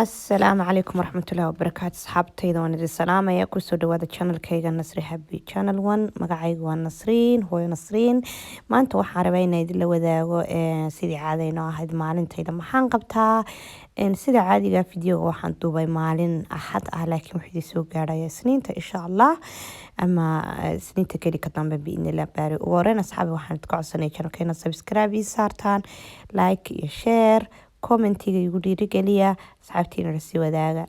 السلام عليكم ورحمة الله وبركاته صحابتيدا waan idin salaamaya kusoo dhawaada channelkayga Nasri Happy Channel 1 magacaygu waa Nasriin hooyo Nasriin maanta waxaan rabaa inaan idin la wadaago sidii caadayno ahayd maalintayda maxaan qabtaa sida caadiga fiidiyowga waxaan duubay maalin axad ah laakiin wixii idin soo gaaraya isniinta insha Allah ama isniinta kali ka dambe biidnillah baari ugu horreyn asxaabi waxaan idinku codsanayaa channelkayna subscribe ii saartaan like iyo share commentiga igu dhiirigeliya asxaabtiina la sii wadaaga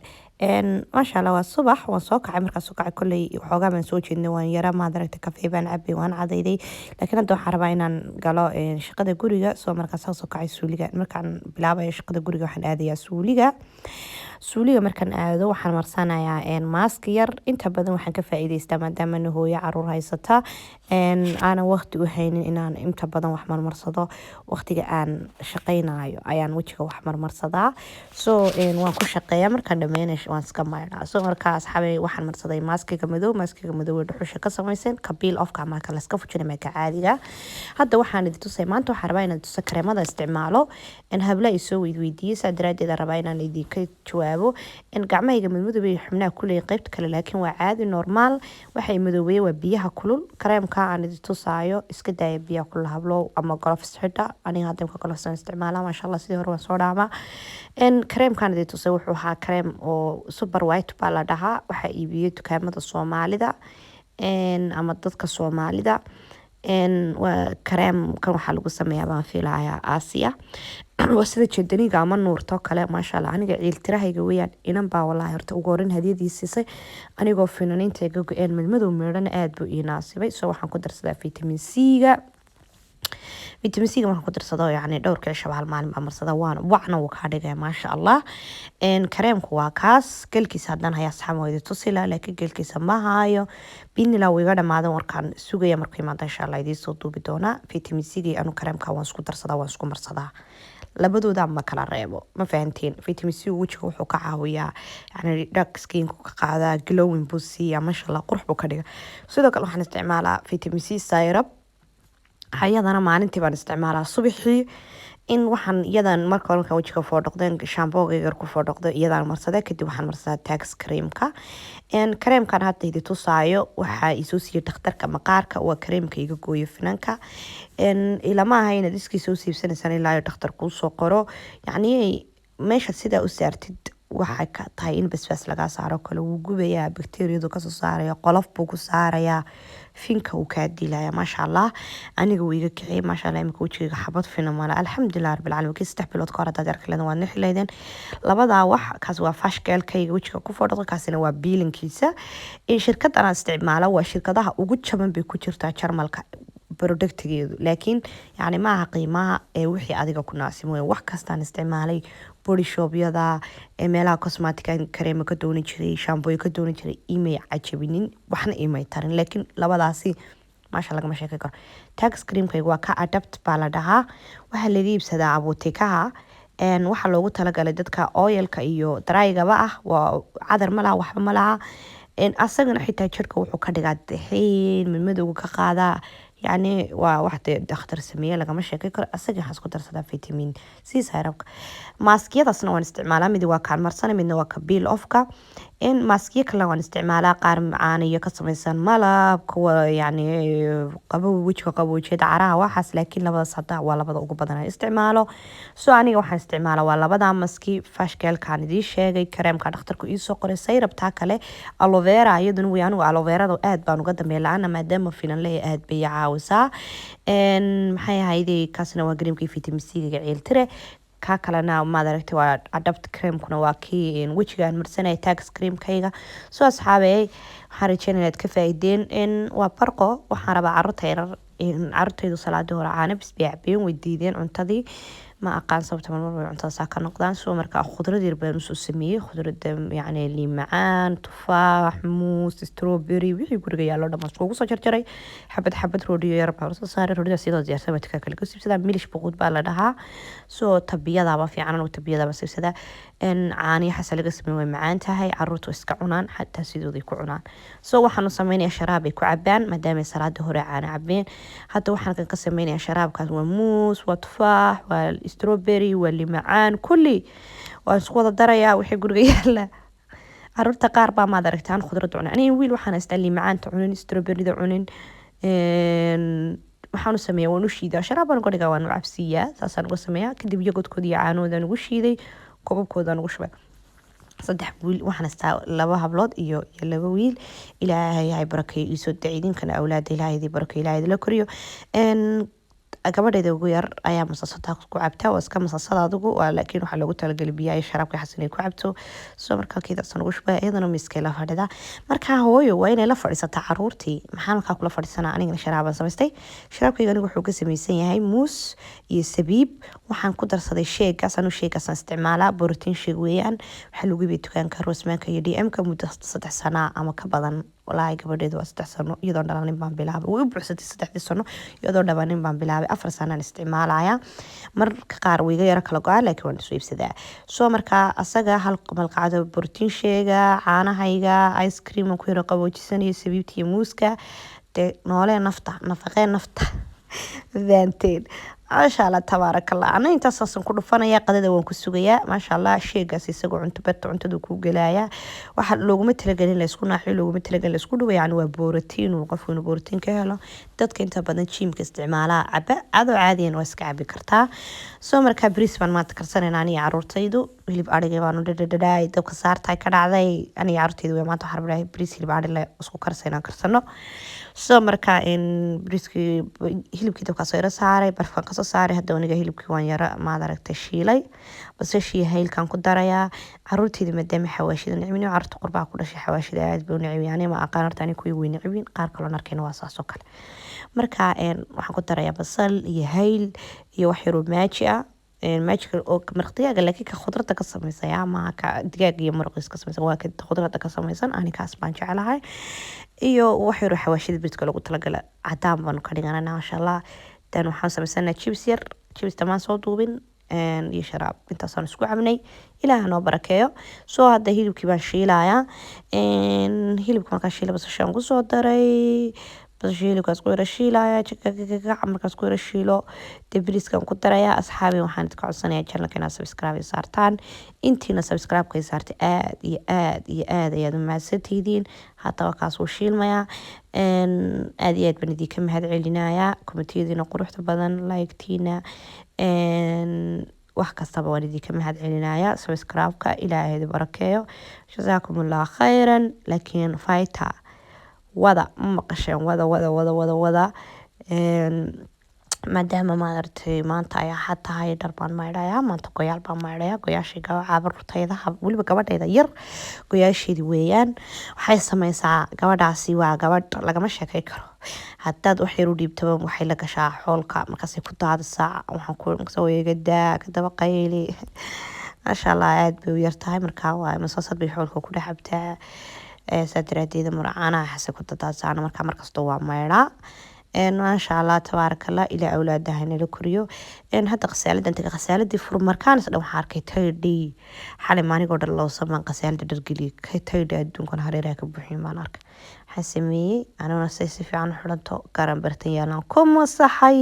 maasha Allah waa subax waan soo kacay markaan soo kacay kolley waxoogaa baan soo jeednay waan yara maadaragta kafee baan cabay waan cadayday laakiin hadda waxaan rabaa inaan galo shaqada guriga soo markaan soo kacay suuliga markaan bilaabayo shaqada guriga waxaan aadayaa suuliga markaan aado waxaan marsanayaa mask yar inta badan waxaan ka faa'iideystaa maadaama aan hooyo caruur haysata aanan waqti u haynin inaan inta badan wax marmarsado waqtiga aan shaqaynayo ayaan wajiga wax marmarsadaa so waan ku shaqeeyaa markaan dhammeynay waan iska maydhaa so markaa asxaabay waxaan marsaday maskiga madow ee dhuxusha ka samaysan kabiil ofka ama kala iska fujinay meeka caadiga hadda waxaan idin tusay maanta waxaan rabaa inaan tuso kareemada isticmaalo habla ay soo weydiiyay saa daraadeed rabaa inaan idinka jawaabo gacmahayga madmadow ay xubnaha ku leeyahay qaybta kale laakiin waa caadi normal waxay madoweyay waa biyaha kulul kareemka aan idin tusaayo iska daaya biyaha kulul hablo ama gloves xidha aniga hadda gloves aan isticmaalaa masha Allah sidii hore waan soo dhaamaa kareemkan idin tusay wuxuu ahaa kareem oo super white baa la dhahaa waxaa iibiyay dukaamada Soomaalida ama dadka Soomaalida waa kareem kan waxaa lagu sameeyaa baan filayaa Aasiya waa sida jedaniga ama nuurto kale masha Allah aniga ciiltirahayga weeyaan inan baa wallahi horta ugu horeyn hadiyadii siisay anigoo finaaniinta iga go'een madmadow meedhan aad buu ii naasibay soo waxaan ku darsadaa vitamin C-ga waxaan ku darsado yani dhowrka shabaal maalin baa marsada wacna wuu ka dhigay masha Allah kareemku waa kaas galkiisa haddaan hayaa saxamo idin tusila laakiin galkiisa ma hayo binila wuu iga dhamaaday warkaan sugaya markuu imaado insha Allah idiin soo duubi doona vitamin C-ga anu kareemka waan isku darsadaa waan isku marsadaa labadooda ma kala reebo ma fahanteen vitamin C wajiga wuxuu ka caawiyaa yani dark skin ku ka qaadaa glowing buu siiyaa masha Allah qurux buu ka dhigaa sidoo kale waxaan isticmaalaa vitamin C syrup hayadana maalintii baan isticmaalaa subaxii in waxaan iyadan marka hore wajiga foodhoqdeen shampooga yar ku foodhoqdo iyadan marsaday kadib waxaan marsadaa tax creamka kareemkan hadda idin tusaayo waxaa isoo siiyay dhakhtarka maqaarka waa kareemka iga gooyo finanka ilama aha inaad iskii soo siibsanaysaan ilaa dhakhtar kuu soo qoro yacni meesha sidaa u saartid waxay ka tahay in basbaas laga saaro kale wuu gubayaa bakteeriyadu ka soo saaraya qolof buu ku saarayaa finka uu ka dilaya masha Allah aniga wuu iga kiciyay masha Allah imika wajiga xabad fina mala alxamdulillah rabbil caalamiin 3 bilood ka hor dad arkaleen waa nixleedeen labada wax kaas waa fashkelkayga wajiga ku foodhaqo kaasina waa biilinkiisa shirkaddan aan isticmaalo waa shirkadaha ugu jaban bay ku jirtaa Jarmalka productigeedu laakiin yani ma aha qiimaha wixii adiga ku naasimo wax kastaan isticmaalay body shop-yada meelaha cosmetic kareema ka doonan jiray shampoo ka doonan jiray imay cajabinin waxna imay tarin laakiin labadaasi masha Allah ma sheekay karo tax creamkayga waa ka adapt baa la dhahaa waxa laga iibsadaa abuutikaha waxa loogu talagalay dadka oilka iyo dry-gaba ah waa cadar ma laha waxba ma laha asagana xitaa jirka wuxuu ka dhigaa daxiin madmadowga ka qaadaa يعني واحد دكتور سمية لقى مش كيكر أسجل حسكو درسنا فيتامين سي سيرابك ماسكية تصنع استعمالها مدي وكان مرسنا من وكبيل أفكا إن ماسكية كلا ونستعمالها قارم عانية كسم إنسان ملاب كوا يعني قبو وجه دعرها وحس لكن لبدا صدع ولا بدا بدنا استعماله سو أنا وحن استعماله ولا بدا ماسكي فاشكال كان دي شيء كريم كان دكتوركو إيسو قري سيرب تاكله ألوفيرا يدن ويانو ألوفيرا دو أد بانو قدم يلعنا ما دام فينا لي أد بيعاوسا maxay ahayday kaasna waa creamkii vitamin C-ga ciiltire ka kalena ma aragtay waa adapt creamkuna waa kii wajigaan marsanay tax creamkayga soo asxaabay waxaan rajeynayaa inaad ka faa'iideen waa barqo waxaan rabaa carruurtaydu salaadii hore caana bisbiicbeen way diideen cuntadii ما أقان صوت من مرة عن ساكن نقدان سو مركا خضرة دير بنص السمية خضرة يعني ليمعان تفاح موز ستروبري وحي برجع يلا ده مسكوك صار جري حبة روديو يا رب عروس صار روديو سيدا زيادة سويت كل قصة سيدا ميلش بقود بالله سو تبيا ضابا في عنا وتبيا ضابا سيدا إن عاني حسل قسم ومعان تهاي عروت وسكعنان حتى سيدو ذي كعنان سو وحنا صميني شراب كعبان مدام صلاة هراء عنا عبين حتى وحنا كان قسميني شراب كان موز وتفاح strawberry waa limacaan kulli waan isku wada darayaa wixii guriga yaala caruurta qaar baa maad aragtaan khudrad cunin aniga wiil waxaan haystaa limacaanta cunin strawberryda cunin waxaan u sameeyaa waan u shiidaa sharaabaan uga dhigaa waan u cabsiiyaa saasaan uga sameeyaa kadib yogodkooda iyo caanoodaan ugu shiiday koobabkoodaan ugu shubay 3 wiil waxaan haystaa 2 hablood iyo 2 wiil ilaahay hay barakeeyo iisoo daciidinkana awlaada ilaahay barakeeyo ilaahay la koriyo gabadheeda ugu yar ayaa masasada ku cabtaa waa iska masasada adigu laakiin waxa lagu talagalay biyaha iyo sharaabka xasan ay ku cabto soo markaa kiidsan ugu shubay iyadana miskay la fadhida markaa hooyo waa inay la fadhiisata caruurtii maxaan markaa kula fadhiisanaa aniga sharaaban samaystay sharaabkayga anigu wuxuu ka samaysan yahay muus iyo sabiib waxaan ku darsaday sheegaas isticmaalaa borotiin sheeg weeyaan waxa lagu iibiyo dukaanka Rosemanka iyo DM-ka muddo 3 sano ama ka badan والله gabadheedu waa 3 sano iyadoo dhalanin baan bilaabay way u buuxsatay 3 sano iyadoo dhabanin baan bilaabay 4 sano aan isticmaalaya marka qaar wiiga yara kala go'an laakiin waan soo iibsadaa soo marka asaga hal malqacdo borotiin sheega caanahayga ice cream ku yara qaboojisanaya sabiibtiyo muuska de noole nafaqeen nafta danteen maasha Allah tabarakallah ana intaas aan ku dhufanaya qadada waan ku sugayaa maasha Allah sheegaas isagoo cuntada ku galaya waxa looguma talagalin la isku naaxiyo looguma talagalin la isku dhubo yani waa borotiin uu qofku inuu borotiin ka helo dadka inta badan jimka isticmaala ado caadiyan waa iska cabi kartaa soo markaa bariis baan maanta karsanayna aniga caruurtaydu hilib ariga baan u dhadhadhaay dabka saartay ka dhacday aniga caruurtaydu way maanta waxaan rabaa bariis hilib ari la isku karsayna karsano soo markaa in bariiski hilibkii dabka soo saaray barfan ka soo saaray hadda aniga hilibkii waan yara maad aragtay shiilay basashii haylkan ku darayaa caruurtaydu maadaama xawaashida nicmin caruurta qurbaa ku dhashay xawaashida aad buu nicmiyaan ma aqaan horta ani kuwi weyn nicmin qaar kale oo arkayna waa saas oo kale marka waxaan ku darayaa basal iyo hayl iyo wax yar oo maaji ah maajiga oo marqiyaaga laakiin ka khudradda ka samaysan ama ka digaag iyo marqiis ka samaysan waa ka khudradda ka samaysan ani kaas baan jecelahay iyo wax yar oo xawaashida bariiska lagu talagalay cadaan baan ka dhiganaa masha Allah tan waxaan samaysanaa chips tamaan soo duubin iyo sharaab intaasaan isku cabnay ilaaha noo barakeeyo soo hadda hilibkii baan shiilayaa hilibka markaan shiilay basashaan ku soo daray hilibkaas ku yara shiilaya markaas ku yara shiilo dee bariiskan ku daraya asxaabi waxaan idinka codsanayaa channelka inaad subscribe saartaan intiina subscribe-ka saartay aad iyo aad ayaad u mahadsantihiin haddaba kaas wuu shiilmayaa aad iyo aad baan idinka mahad celinayaa komentiyadiina quruxda badan like-tiina wax kastaba waan idinka mahad celinayaa subscribe-ka ilaahay barakeeyo jazaakumullah khayran laakiin fayta wada maqasheen wada maadaama maaragtay maanta ayaa xatahay dhar baan maydhayaa maanta goyaal baan maydhayaa goyaashii caruurtayda weliba gabadhayda yar goyaasheedii weeyaan waxay samaysaa gabadhaasi waa gabadh lagama sheekay karo haddaad wax yar u dhiibtaba waxay la gashaa xoolka markaasay ku daadisaa waxaan ku soo eegadaa kadaba qayli maasha Allah aad bay u yartahay markaa waa masaasad bay xoolka ku dhex cabtaa saadiradeeda muracaanaha xase ku dadaasana markaa markasta waa maydhaa maasha Allah tabarakallah ilaa awlaadaha inala koriyo hadda qasaalada inta qasaaladii fur markaan isdhan waxaan arkay taydii xalay maanigoo dhan loo samaan qasaalada dhargeliye ka taydii adduunkan hareeraha ka buuxin baan arkay waxaan sameeyey aniguna say si fiican xulanto garan bartan yaalaan ku masaxay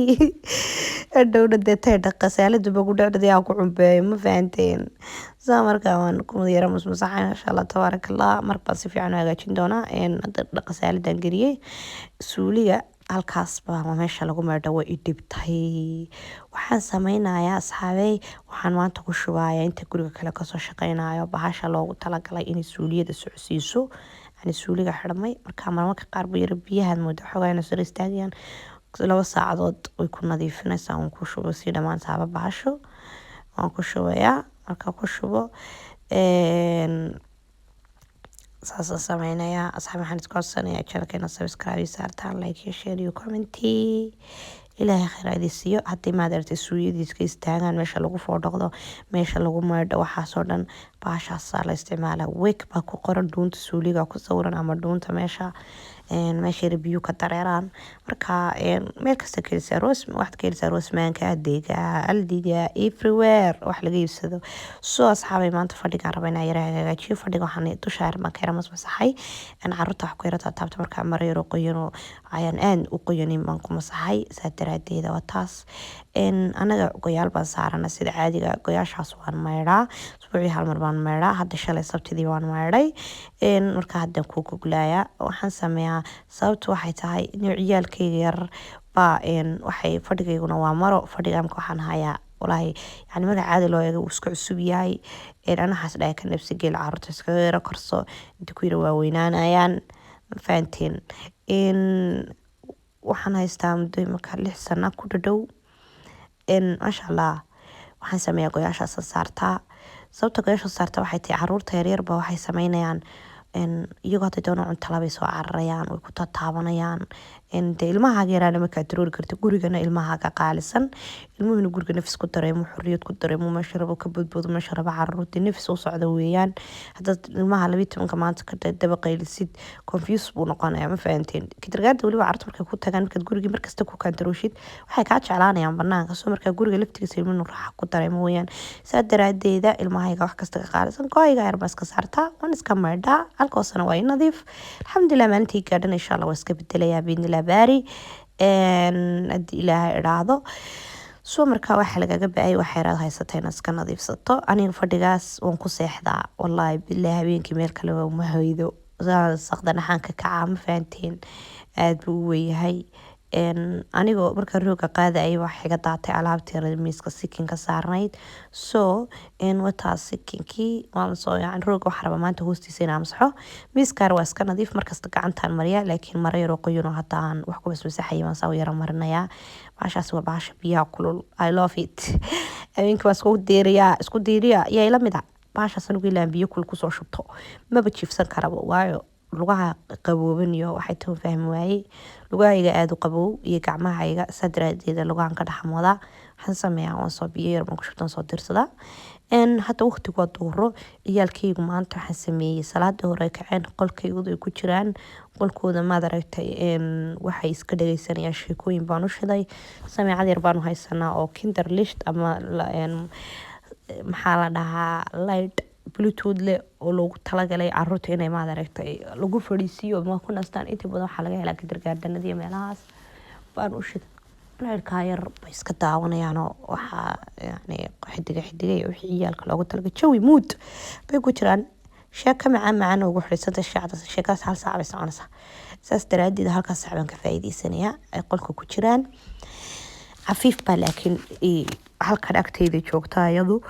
dhowna dee taydha qasaalada bagu dhacday aan ku cumbeeyo ma fahanteen saa markaa waan ku yara musmasaxay maasha Allah tabarakallah marba si fiican u hagaajin doonaa hadda qasaaladan geliyey suuliga halkaas baa meesha lagu meedho way idhibtay waxaan sameynayaa asxaabey waxaan maanta ku shubayaa inta guriga kale kasoo shaqeynayo bahasha loogu talagalay inay suuliyada socodsiiso yani suuliga xidhmay markaa marmarka qaar buu yara biyahaad mooda xoogaa inay soo istaagayaan 2 saacadood way ku nadiifinaysaa waan ku shubo si dhammaan saaba bahasho waan ku shubayaa markaa ku shubo saasa sameynaya asxaab waxaan isku codsanayaa channelkeena subscribe saartaan like iyo share iyo comment ilaahay khayr idin siiyo haddii maad aragtay suuyadiis ka istaagaan meesha lagu foodhoqdo meesha lagu maydho waxaasoo dhan baashaasaa la isticmaala wig baa ku qoran dhuunta suuliga ku sawiran ama dhuunta meesha meesha biyo ka dareeraan marka meel kasta kelisa waxaad ka helisa roosmaanka adeega aldiga everywhere wax laga iibsado soo asxaabay maanta fadhigaan raba inaa yara hagaajiyo fadhiga waxaan dusha baan ka yara masaxay caruurta wax ku yara taabta markaa mara yaro qoyano ayaan aad u qoyanin baan ku masaxay saa daraadeeda waa taas anaga goyaal baan saarana sida caadiga goyaashaas waan maydhaa usbuucii hal mar baan maydhaa hadda shalay sabtidii waan maydhay marka haddan ku guglaaya waxaan sameeyaa sababtu waxay tahay inuu ciyaalkayga yar baa waxay fadhigayguna waa maro fadhiga marka waxaan hayaa walaahi yani magaca caadi loo eego uu iska cusub yahay anahaas dhahay ka nafsi geel caruurta iskaga yara korso inta ku yara waaweynaanayaan fahanteen waxaan haystaa muddo marka 6 sano ku dhadhow maasha allah waxaan sameeyaa goyaashaas saartaa sababta goyaasha saarta waxay tahay caruurta yaryarba waxay sameynayaan iyagoo hadda doona cunto labay soo cararayaan way ku tataabanayaan de ilmahaaga yaraana markaa daroori karta gurigana ilmahaaga qaalisan ilmuhuna guriga nafis ku dareemo xuriyad ku dareemo meesha rabo ka badboodo meesha rabo caruurta nafis u socda weeyaan haddaad ilmaha 12 maanta ka daba qaylisid confuse buu noqonayaa ma fahanteen kidargaada weliba carruurta markay ku tagaan markaad gurigii markasta ku kaantarooshid waxay kaa jeclaanayaan banaanka soo markaa guriga laftigiisa ilmuhu raaxa ku dareemo weeyaan saa daraadeeda ilmahayga wax kasta ka qaalisan gooyga yar baa iska saartaa waan iska maydhaa halkoosana waa nadiif alxamdulilah maalintii gaadhan insha allah waa iska bedelayaa biidnillah baari haddii ilaahay idhaahdo soo markaa waxaa lagaga ba-ay waxay raad haysata inaad iska nadiifsato aniga fadhigaas waan ku seexdaa wallaahi bilahi habeenkii meel kale waa uma hoydo saqda dhaxaanka kacaa ma fahanteen aada buu u weyahay anigoo markaa rooga qaadayay wax iga daatay alaabtii miiska sikinka saarnayd soo wataa sikinkii waan soo yani rooga waxa raba maanta hoostiisa inaan masaxo miiskaar waa iska nadiif markasta gacantaan mariya laakiin mara yaroo qoyano hadda aan wax ku basmasaxaya waan saa yara marinayaa baashaas waa baasha biyaha kulul I love it habeenkii waa isku diiriya yaa ila mida baashaas anigu ilaan biyo kulul kusoo shubto maba jiifsan karaba waayo lugaha qabooban iyo waxay tan fahmi waayey lugahayga aada u qabow iyo gacmahayga sadraadeeda lugahan ka dhaxmooda waxaan sameeyaa waan soo biyo yar baan ku shubtan soo dirsada hadda waqtigu waa duuro ciyaalkaygu maanta waxaan sameeyey salaada hore kaceen qolkaygu ay ku jiraan qolkooda maad aragtay waxay iska dhageysanayaan sheekooyin baan u shiday sameecad yar baan u haysanaa oo kinderlicht ama maxaa la dhahaa light bluetooth leh oo loogu talagalay caruurta inay maad aragtay lagu fadhiisiyo ma ku nastaan inta badan waxaa laga helaa kindergartenada iyo meelahaas baan u shiday leerka yar bay iska daawanayaanoo waxaa yani xidiga iyo wixii ciyaalka loogu talagalay jawi mood bay ku jiraan sheeko macaan ugu xidhisada sheekaas hal saac bay soconaysaa saas daraadeed halkaas saac baan ka faa'iideysanayaa ay qolka ku jiraan cafiif baa laakiin halkan agteyda joogtaa iyadu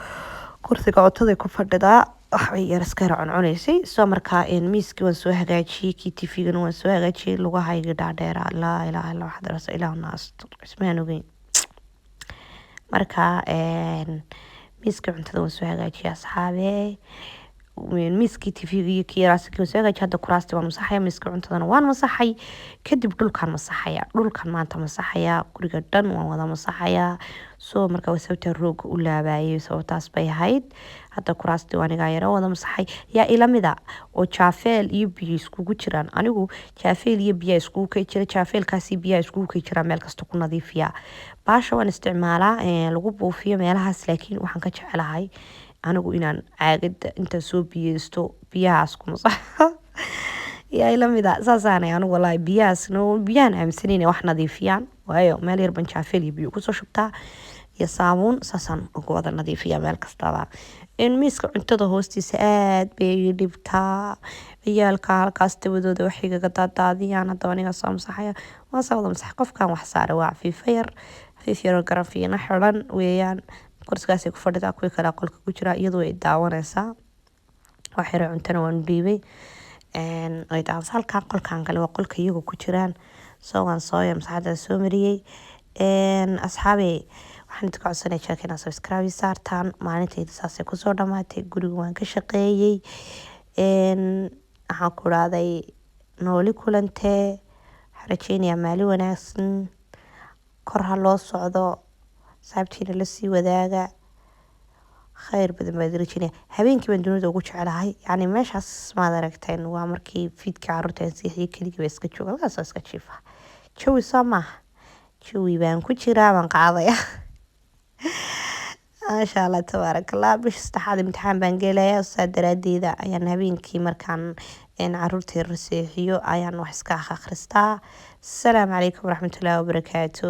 kursiga cuntada ku fadhidaa waxbay yar iska yara cuncunaysay soo markaa miiskii waan soo hagaajiyey kii tvgana waan soo hagaajiyey lugahayga dhaadheera laa ilaaha illa waxad rasa ilaah naastur ismaan ogeyn markaa miiskii cuntada waan soo hagaajiyey asxaabe miiskii tvga iyo kii yaraasikii waan soo hagaajiyey hadda kuraastii waan masaxaya miiskii cuntadana waan masaxay kadib dhulkaan masaxaya dhulkan maanta masaxaya guriga dhan waan wada masaxayaa soo markaa waa sababtaa rooga u laabayay sababtaas bay ahayd hadda kuraastii waa anigaa yara wada masaxay yaa ilamida oo jaafeel iyo biyo iskugu jiraan anigu jaafeel iyo biyaa iskugu kay jira jaafeelkaasi biyaa iskugu kay jiraan meel kasta ku nadiifiya baasha waan isticmaalaa lagu buufiyo meelahaas laakiin waxaan ka jecelahay anigu inaan caagada intaan soo biyeysto biyahaas ku masaxo yaa ilamida saasaanay anigu wallaahi biyahan aaminsanayna wax nadiifiyaan waayo meel yar baan jaafeel iyo biyo kusoo shubtaa iyo saabuun saasaan ugu wada nadiifiya meel kastaba miiska cuntada hoostiisa aad bay dhibtaa ciyaalka halkaas dabadooda waxay gaga daadaadiyaan haddaba aniga soo masaxaya waan saa wada masaxay qofkan wax saara waa cafiif yaroo garafiina xiran weeyaan kursigaasay ku fadhidaa kuwii kale qolka ku jira iyadoo ay daawanaysaa wax yaro cuntana waan dhiibay ay daawasa halkaa qolkan kale waa qolka iyagu ku jiraan soo waan sooya masaxada soo mariyey asxaabey waxaan idinka codsanaya jeelka inaad subscribe saartaan maalintayda saasay kusoo dhamaatay guriga waan ka shaqeeyey waxaan ku dhahday nooli kulantee waxaan rajeynayaa maalin wanaagsan kor ha loo socdo saabtiina lasii wadaaga khayr badan baa dirajinaya habeenkii baan dunida ugu jecelahay yani meeshaas maad aragteen waa markii fiidka caruurta siixii keligii baa iska jooga halkaasoo iska jiifa jawi soo maaha jawi baan ku jiraa baan qaadaya maasha allah tabaaraka allah bisha saddexaad imtixaan baan gelaya saa daraadeeda ayaan habeenkii markaan caruurta yar seexiyo ayaan wax iska akhristaa asalaamu calaykum waraxmatullaahi wabarakaatu